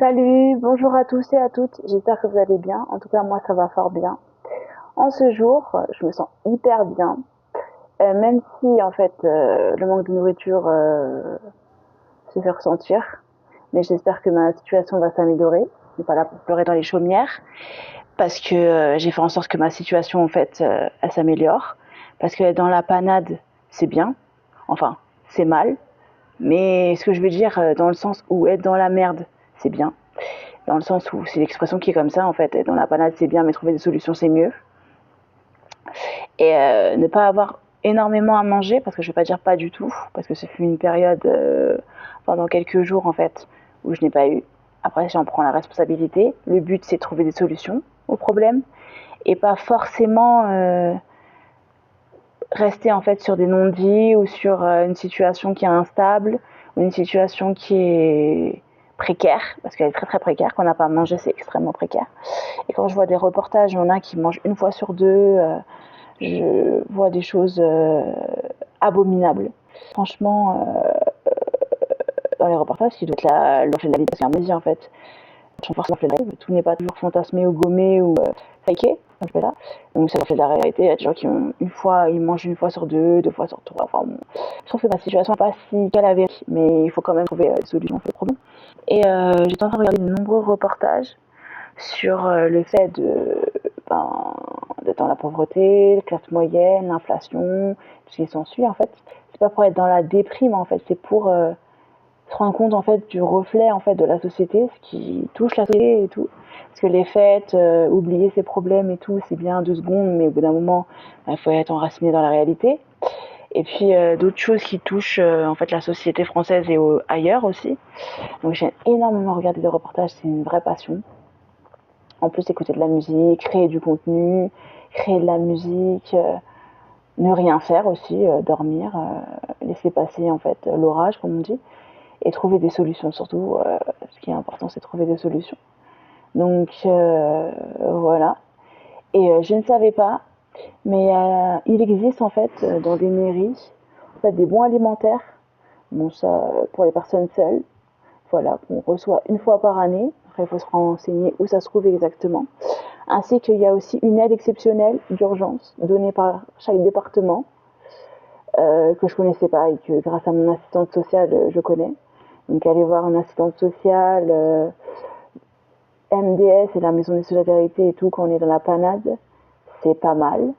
Salut, bonjour à tous et à toutes, j'espère que vous allez bien. En tout cas, moi, ça va fort bien. En ce jour, je me sens hyper bien, même si en fait le manque de nourriture se fait ressentir. Mais j'espère que ma situation va s'améliorer. Je n'ai pas là pour pleurer dans les chaumières, parce que j'ai fait en sorte que ma situation en fait elle s'améliore. Parce que être dans la panade, c'est bien, enfin c'est mal, mais ce que je veux dire dans le sens où être dans la merde, c'est bien. Dans le sens où c'est l'expression qui est comme ça en fait, être dans la panade c'est bien, mais trouver des solutions c'est mieux. Et ne pas avoir énormément à manger, parce que je vais pas dire pas du tout, parce que ce fut une période pendant quelques jours en fait où je n'ai pas eu. Après j'en prends la responsabilité. Le but c'est de trouver des solutions aux problèmes et pas forcément rester en fait sur des non-dits ou sur une situation qui est instable ou une situation qui est précaire, parce qu'elle est très très précaire. Quand on n'a pas à manger, c'est extrêmement précaire. Et quand je vois des reportages, il y en a qui mangent une fois sur deux, je vois des choses abominables. Franchement, dans les reportages, qui doit être le reflet de la vie, parce qu'un média en fait, sont forcément reflet de la vie. Tout n'est pas toujours fantasmé ou gommé ou faké, comme je fais là. Donc c'est le reflet de la réalité. Il y a des gens qui ont une fois, ils mangent une fois sur deux, deux fois sur trois. Enfin bon, je trouve que ma situation n'est pas si calavérique, mais il faut quand même trouver des solutions à ce problème. Et j'étais en train de regarder de nombreux reportages sur le fait ben, d'être dans la pauvreté, la classe moyenne, l'inflation, tout ce qui s'ensuit en fait. C'est pas pour être dans la déprime en fait, c'est pour se rendre compte en fait du reflet en fait de la société, ce qui touche la société et tout. Parce que les fêtes, oublier ses problèmes et tout, c'est bien 2 secondes, mais au bout d'un moment, il faut être enraciné dans la réalité. Et puis d'autres choses qui touchent en fait la société française et ailleurs aussi. Donc j'ai énormément regardé des reportages, c'est une vraie passion. En plus, écouter de la musique, créer du contenu, créer de la musique, ne rien faire aussi, dormir, laisser passer en fait l'orage, comme on dit, et trouver des solutions. Surtout, ce qui est important, c'est trouver des solutions. Donc voilà. Et je ne savais pas, mais il existe en fait dans des mairies en fait, des bons alimentaires. Bon, ça pour les personnes seules, voilà, qu'on reçoit une fois par année. Après, il faut se renseigner où ça se trouve exactement. Ainsi qu'il y a aussi une aide exceptionnelle d'urgence donnée par chaque département que je connaissais pas et que grâce à mon assistante sociale je connais. Donc aller voir une assistante sociale, MDS et la maison des solidarités et tout quand on est dans la panade, c'est pas mal.